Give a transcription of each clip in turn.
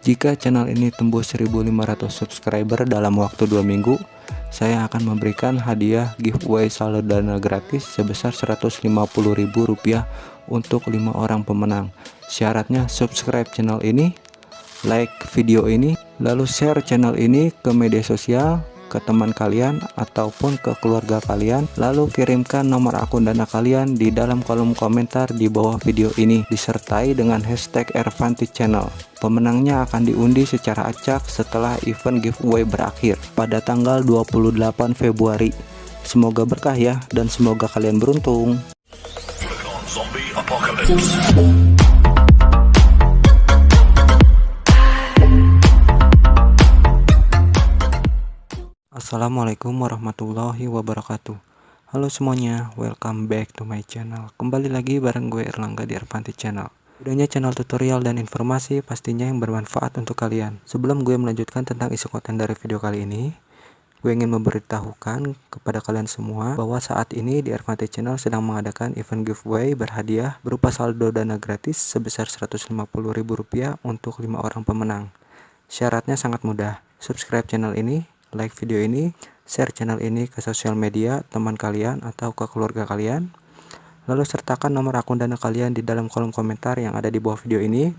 Jika channel ini tembus 1500 subscriber dalam waktu 2 minggu, saya akan memberikan hadiah giveaway saldo dana gratis sebesar Rp150.000 untuk 5 orang pemenang. Syaratnya subscribe channel ini, like video ini, lalu share channel ini ke media sosial, ke teman kalian ataupun ke keluarga kalian, lalu kirimkan nomor akun Dana kalian di dalam kolom komentar di bawah video ini disertai dengan hashtag Ervanti Channel. Pemenangnya akan diundi secara acak setelah event giveaway berakhir pada tanggal 28 Februari. Semoga berkah ya, dan semoga kalian beruntung. Assalamualaikum warahmatullahi wabarakatuh. Halo semuanya, welcome back to my channel. Kembali lagi bareng gue Erlangga di Ervanti Channel. Videonya channel tutorial dan informasi pastinya yang bermanfaat untuk kalian. Sebelum gue melanjutkan tentang isi konten dari video kali ini, gue ingin memberitahukan kepada kalian semua bahwa saat ini di Ervanti Channel sedang mengadakan event giveaway berhadiah berupa saldo dana gratis sebesar Rp150.000 untuk 5 orang pemenang. Syaratnya sangat mudah. Subscribe channel ini, like video ini, share channel ini ke sosial media teman kalian atau ke keluarga kalian, lalu sertakan nomor akun Dana kalian di dalam kolom komentar yang ada di bawah video ini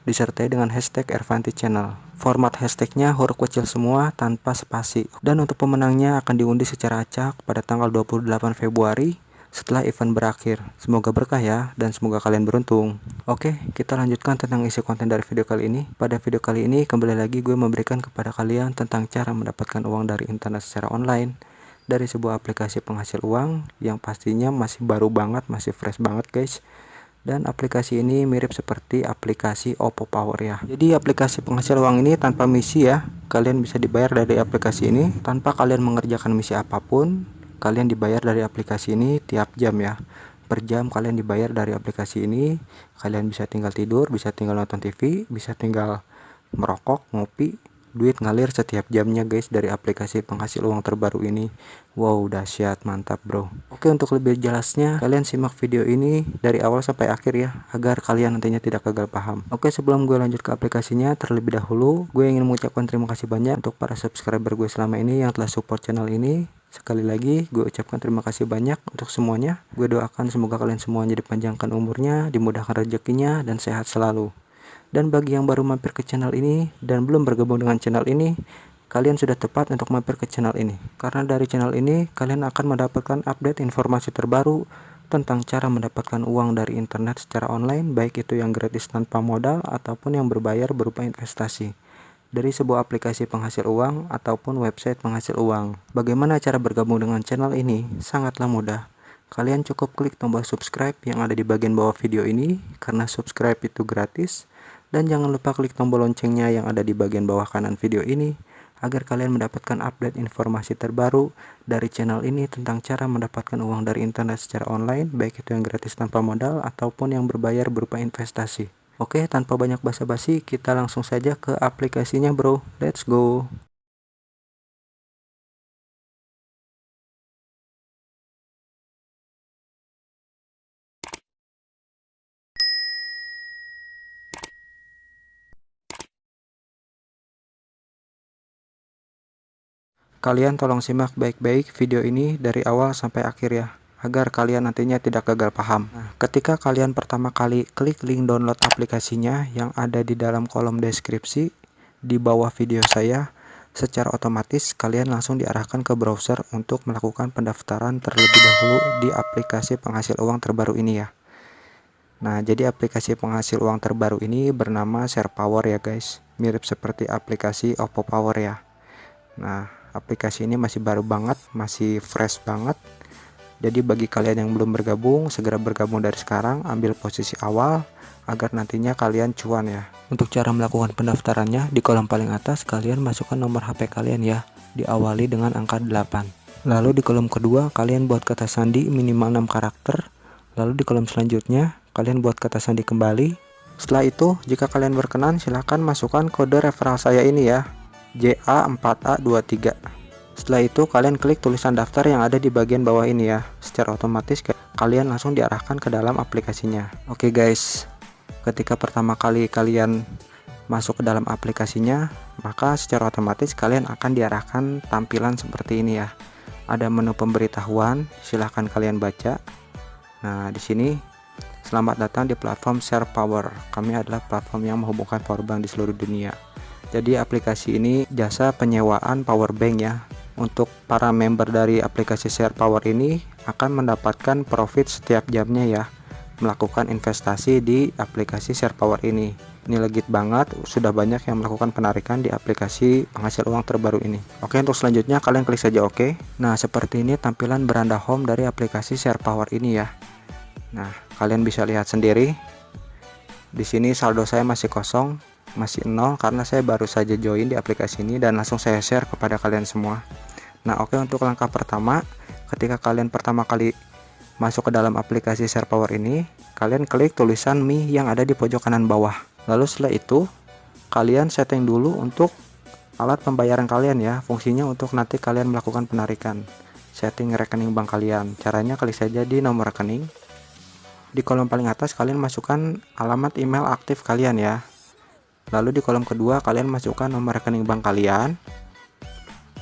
disertai dengan hashtag Ervanti Channel. Format hashtagnya huruf kecil semua tanpa spasi, dan untuk pemenangnya akan diundi secara acak pada tanggal 28 Februari setelah event berakhir. Semoga berkah ya, dan semoga kalian beruntung. Oke, kita lanjutkan tentang isi konten dari video kali ini. Pada video kali ini kembali lagi gue memberikan kepada kalian tentang cara mendapatkan uang dari internet secara online dari sebuah aplikasi penghasil uang yang pastinya masih baru banget, masih fresh banget guys. Dan aplikasi ini mirip seperti aplikasi Oppo Power ya. Jadi aplikasi penghasil uang ini tanpa misi ya. Kalian bisa dibayar dari aplikasi ini tanpa kalian mengerjakan misi apapun. Kalian dibayar dari aplikasi ini tiap jam ya. Per jam kalian dibayar dari aplikasi ini. Kalian bisa tinggal tidur, bisa tinggal nonton TV, bisa tinggal merokok, ngopi. Duit ngalir setiap jamnya guys dari aplikasi penghasil uang terbaru ini. Wow, dahsyat, mantap bro. Oke, untuk lebih jelasnya kalian simak video ini dari awal sampai akhir ya, agar kalian nantinya tidak gagal paham. Oke, sebelum gue lanjut ke aplikasinya, terlebih dahulu gue ingin mengucapkan terima kasih banyak untuk para subscriber gue selama ini yang telah support channel ini. Sekali lagi gue ucapkan terima kasih banyak untuk semuanya. Gue doakan semoga kalian semuanya dipanjangkan umurnya, dimudahkan rezekinya, dan sehat selalu. Dan bagi yang baru mampir ke channel ini dan belum bergabung dengan channel ini, kalian sudah tepat untuk mampir ke channel ini. Karena dari channel ini kalian akan mendapatkan update informasi terbaru tentang cara mendapatkan uang dari internet secara online, baik itu yang gratis tanpa modal ataupun yang berbayar berupa investasi dari sebuah aplikasi penghasil uang ataupun website penghasil uang. Bagaimana cara bergabung dengan channel ini? Sangatlah mudah. Kalian cukup klik tombol subscribe yang ada di bagian bawah video ini, karena subscribe itu gratis. Dan jangan lupa klik tombol loncengnya yang ada di bagian bawah kanan video ini, agar kalian mendapatkan update informasi terbaru dari channel ini tentang cara mendapatkan uang dari internet secara online, baik itu yang gratis tanpa modal ataupun yang berbayar berupa investasi. Oke, tanpa banyak basa-basi, kita langsung saja ke aplikasinya bro. Let's go. Kalian tolong simak baik-baik video ini dari awal sampai akhir ya, agar kalian nantinya tidak gagal paham. Nah, ketika kalian pertama kali klik link download aplikasinya yang ada di dalam kolom deskripsi di bawah video saya, secara otomatis kalian langsung diarahkan ke browser untuk melakukan pendaftaran terlebih dahulu di aplikasi penghasil uang terbaru ini ya. Nah, jadi aplikasi penghasil uang terbaru ini bernama SharePower ya guys, mirip seperti aplikasi Oppo Power ya. Nah, aplikasi ini masih baru banget, masih fresh banget. Jadi bagi kalian yang belum bergabung, segera bergabung dari sekarang, ambil posisi awal agar nantinya kalian cuan ya. Untuk cara melakukan pendaftarannya, di kolom paling atas kalian masukkan nomor HP kalian ya, diawali dengan angka 8. Lalu di kolom kedua kalian buat kata sandi minimal 6 karakter. Lalu di kolom selanjutnya kalian buat kata sandi kembali. Setelah itu, jika kalian berkenan, silahkan masukkan kode referral saya ini ya, JA4A23. Setelah itu kalian klik tulisan daftar yang ada di bagian bawah ini ya. Secara otomatis kalian langsung diarahkan ke dalam aplikasinya. Oke guys, ketika pertama kali kalian masuk ke dalam aplikasinya, maka secara otomatis kalian akan diarahkan tampilan seperti ini ya. Ada menu pemberitahuan, silahkan kalian baca. Nah, di sini selamat datang di platform Share Power. Kami adalah platform yang menghubungkan powerbank di seluruh dunia. Jadi aplikasi ini jasa penyewaan powerbank ya. Untuk para member dari aplikasi Share Power ini akan mendapatkan profit setiap jamnya ya, melakukan investasi di aplikasi Share Power ini. Ini legit banget, sudah banyak yang melakukan penarikan di aplikasi penghasil uang terbaru ini. Oke, untuk selanjutnya kalian klik saja oke. Nah, seperti ini tampilan beranda home dari aplikasi Share Power ini ya. Nah, kalian bisa lihat sendiri. Di sini saldo saya masih kosong, masih 0 karena saya baru saja join di aplikasi ini dan langsung saya share kepada kalian semua. Nah, oke, untuk langkah pertama, ketika kalian pertama kali masuk ke dalam aplikasi Share Power ini, kalian klik tulisan Mi yang ada di pojok kanan bawah. Lalu setelah itu kalian setting dulu untuk alat pembayaran kalian ya, fungsinya untuk nanti kalian melakukan penarikan. Setting rekening bank kalian, caranya klik saja di nomor rekening. Di kolom paling atas kalian masukkan alamat email aktif kalian ya. Lalu di kolom kedua kalian masukkan nomor rekening bank kalian.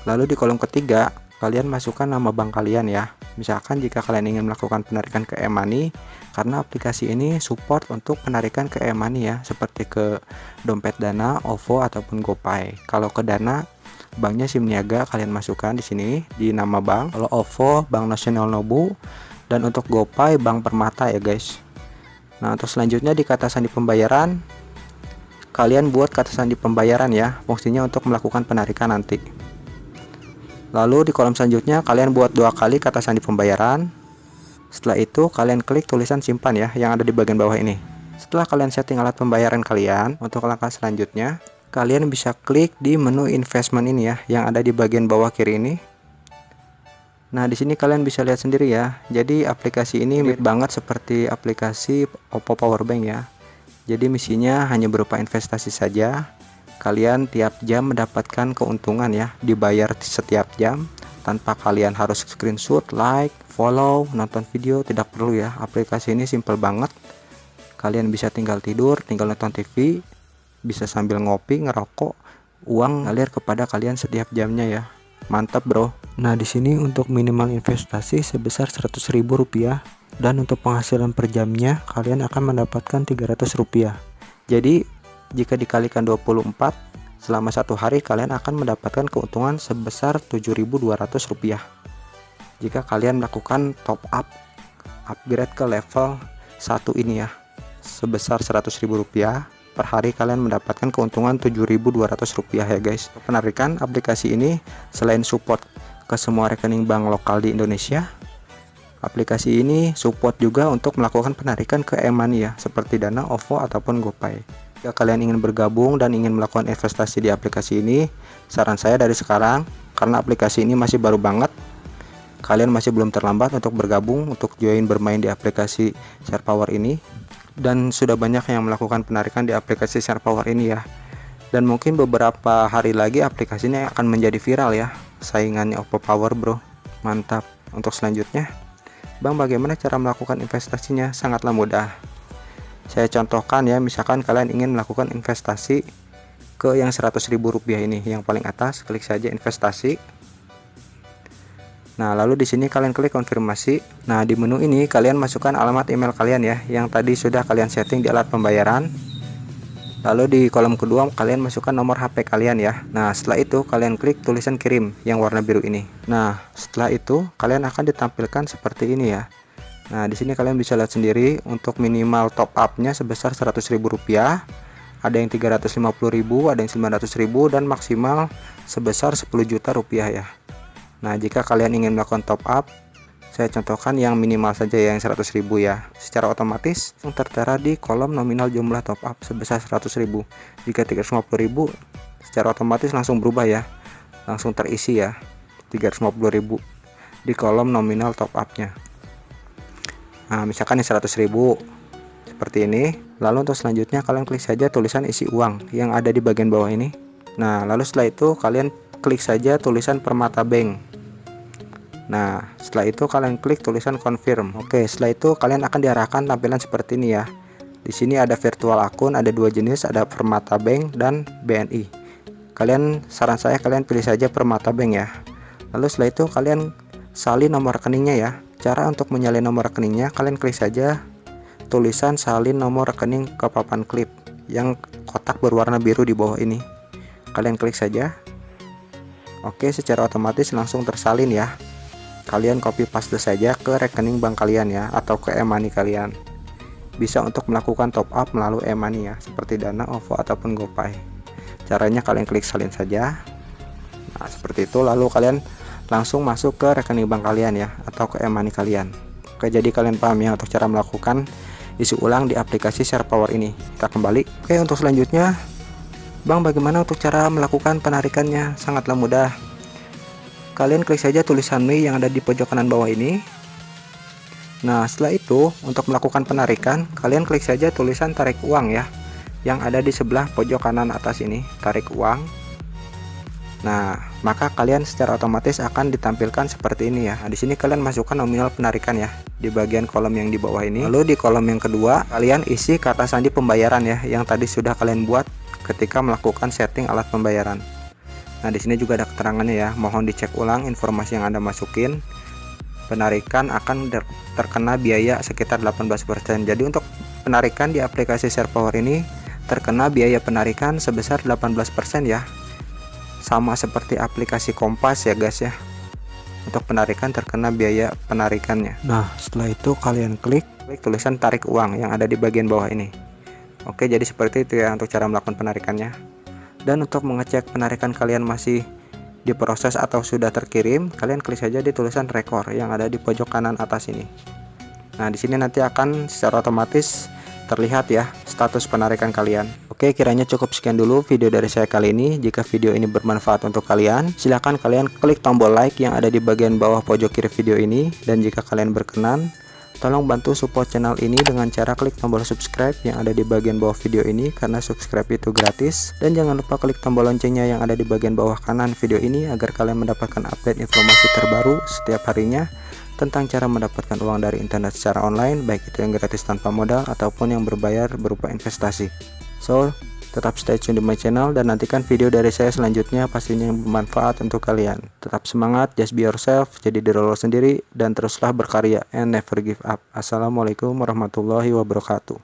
Lalu di kolom ketiga kalian masukkan nama bank kalian ya. Misalkan jika kalian ingin melakukan penarikan ke e-money, karena aplikasi ini support untuk penarikan ke e-money ya, seperti ke dompet Dana, OVO ataupun GoPay. Kalau ke Dana, banknya SIM Niaga kalian masukkan di sini di nama bank. Kalau OVO, Bank Nasional Nobu, dan untuk GoPay Bank Permata ya guys. Nah, untuk selanjutnya di kata sandi pembayaran, kalian buat kata sandi pembayaran ya, fungsinya untuk melakukan penarikan nanti. Lalu di kolom selanjutnya kalian buat 2 kali kata sandi pembayaran. Setelah itu kalian klik tulisan simpan ya yang ada di bagian bawah ini. Setelah kalian setting alat pembayaran kalian, untuk langkah selanjutnya kalian bisa klik di menu investment ini ya yang ada di bagian bawah kiri ini. Nah, di sini kalian bisa lihat sendiri ya. Jadi aplikasi ini mirip banget seperti aplikasi Oppo Powerbank ya. Jadi misinya hanya berupa investasi saja. Kalian tiap jam mendapatkan keuntungan ya, dibayar setiap jam tanpa kalian harus screenshot, like, follow, nonton video, tidak perlu ya. Aplikasi ini simple banget. Kalian bisa tinggal tidur, tinggal nonton TV, bisa sambil ngopi, ngerokok, uang ngalir kepada kalian setiap jamnya ya. Mantap, bro. Nah, di sini untuk minimal investasi sebesar Rp100.000 dan untuk penghasilan per jamnya kalian akan mendapatkan Rp300. Jadi jika dikalikan 24 selama 1 hari kalian akan mendapatkan keuntungan sebesar Rp7.200 jika kalian melakukan top up upgrade ke level 1 ini ya, sebesar Rp100.000 per hari kalian mendapatkan keuntungan Rp7.200 ya guys. Penarikan aplikasi ini selain support ke semua rekening bank lokal di Indonesia, aplikasi ini support juga untuk melakukan penarikan ke e-money ya, seperti Dana, OVO ataupun GoPay. Jika kalian ingin bergabung dan ingin melakukan investasi di aplikasi ini, saran saya dari sekarang, karena aplikasi ini masih baru banget, kalian masih belum terlambat untuk bergabung, untuk join bermain di aplikasi Share Power ini. Dan sudah banyak yang melakukan penarikan di aplikasi Share Power ini ya. Dan mungkin beberapa hari lagi aplikasinya akan menjadi viral ya, saingannya Oppo Power, bro. Mantap. Untuk selanjutnya, Bang, bagaimana cara melakukan investasinya? Sangatlah mudah. Saya contohkan ya, misalkan kalian ingin melakukan investasi ke yang Rp100.000 ini, yang paling atas, klik saja investasi. Nah, lalu di sini kalian klik konfirmasi. Nah, di menu ini kalian masukkan alamat email kalian ya, yang tadi sudah kalian setting di alat pembayaran. Lalu di kolom kedua kalian masukkan nomor HP kalian ya. Nah, setelah itu kalian klik tulisan kirim yang warna biru ini. Nah, setelah itu kalian akan ditampilkan seperti ini ya. Nah, di sini kalian bisa lihat sendiri untuk minimal top up-nya sebesar Rp100.000, ada yang Rp350.000, ada yang Rp900.000, dan maksimal sebesar Rp10 juta ya. Nah, jika kalian ingin melakukan top up, saya contohkan yang minimal saja yang Rp100.000 ya. Secara otomatis langsung tertera di kolom nominal jumlah top up sebesar Rp100.000. Jika Rp350.000, secara otomatis langsung berubah ya, langsung terisi ya Rp350.000 di kolom nominal top up-nya. Nah, misalkan yang Rp100.000 seperti ini. Lalu untuk selanjutnya kalian klik saja tulisan isi uang yang ada di bagian bawah ini. Nah, lalu setelah itu kalian klik saja tulisan Permata Bank. Nah, setelah itu kalian klik tulisan confirm. Oke, setelah itu kalian akan diarahkan tampilan seperti ini ya. Di sini ada virtual akun, ada dua jenis, ada Permata Bank dan BNI. Saran saya kalian pilih saja Permata Bank ya. Lalu setelah itu kalian salin nomor rekeningnya ya. Cara untuk menyalin nomor rekeningnya, kalian klik saja tulisan salin nomor rekening ke papan klip yang kotak berwarna biru di bawah ini. Kalian klik saja. Oke, secara otomatis langsung tersalin ya. Kalian copy paste saja ke rekening bank kalian ya, atau ke e-money kalian. Bisa untuk melakukan top up melalui e-money ya, seperti Dana, OVO ataupun GoPay. Caranya kalian klik salin saja. Nah, seperti itu, lalu kalian langsung masuk ke rekening bank kalian ya, atau ke e-money kalian. Oke, jadi kalian paham ya untuk cara melakukan isi ulang di aplikasi SharePower ini. Kita kembali. Oke, untuk selanjutnya, Bang, bagaimana untuk cara melakukan penarikannya? Sangatlah mudah. Kalian klik saja tulisan Me yang ada di pojok kanan bawah ini. Nah, setelah itu untuk melakukan penarikan, kalian klik saja tulisan tarik uang ya, yang ada di sebelah pojok kanan atas ini, tarik uang. Nah, maka kalian secara otomatis akan ditampilkan seperti ini ya. Nah, di sini kalian masukkan nominal penarikan ya, di bagian kolom yang di bawah ini. Lalu di kolom yang kedua, kalian isi kata sandi pembayaran ya, yang tadi sudah kalian buat ketika melakukan setting alat pembayaran. Nah, di sini juga ada keterangannya ya. Mohon dicek ulang informasi yang Anda masukin. Penarikan akan terkena biaya sekitar 18%. Jadi untuk penarikan di aplikasi SharePower ini terkena biaya penarikan sebesar 18% ya. Sama seperti aplikasi Kompas ya guys ya. Untuk penarikan terkena biaya penarikannya. Nah, setelah itu kalian klik tulisan tarik uang yang ada di bagian bawah ini. Oke, jadi seperti itu ya untuk cara melakukan penarikannya. Dan untuk mengecek penarikan kalian masih diproses atau sudah terkirim, kalian klik saja di tulisan rekor yang ada di pojok kanan atas ini. Nah, di sini nanti akan secara otomatis terlihat ya status penarikan kalian. Oke, kiranya cukup sekian dulu video dari saya kali ini. Jika video ini bermanfaat untuk kalian, silahkan kalian klik tombol like yang ada di bagian bawah pojok kiri video ini. Dan jika kalian berkenan, tolong bantu support channel ini dengan cara klik tombol subscribe yang ada di bagian bawah video ini, karena subscribe itu gratis. Dan jangan lupa klik tombol loncengnya yang ada di bagian bawah kanan video ini agar kalian mendapatkan update informasi terbaru setiap harinya tentang cara mendapatkan uang dari internet secara online, baik itu yang gratis tanpa modal ataupun yang berbayar berupa investasi. So, tetap stay tune di my channel dan nantikan video dari saya selanjutnya pastinya yang bermanfaat untuk kalian. Tetap semangat, just be yourself, jadi diri lo sendiri, dan teruslah berkarya and never give up. Assalamualaikum warahmatullahi wabarakatuh.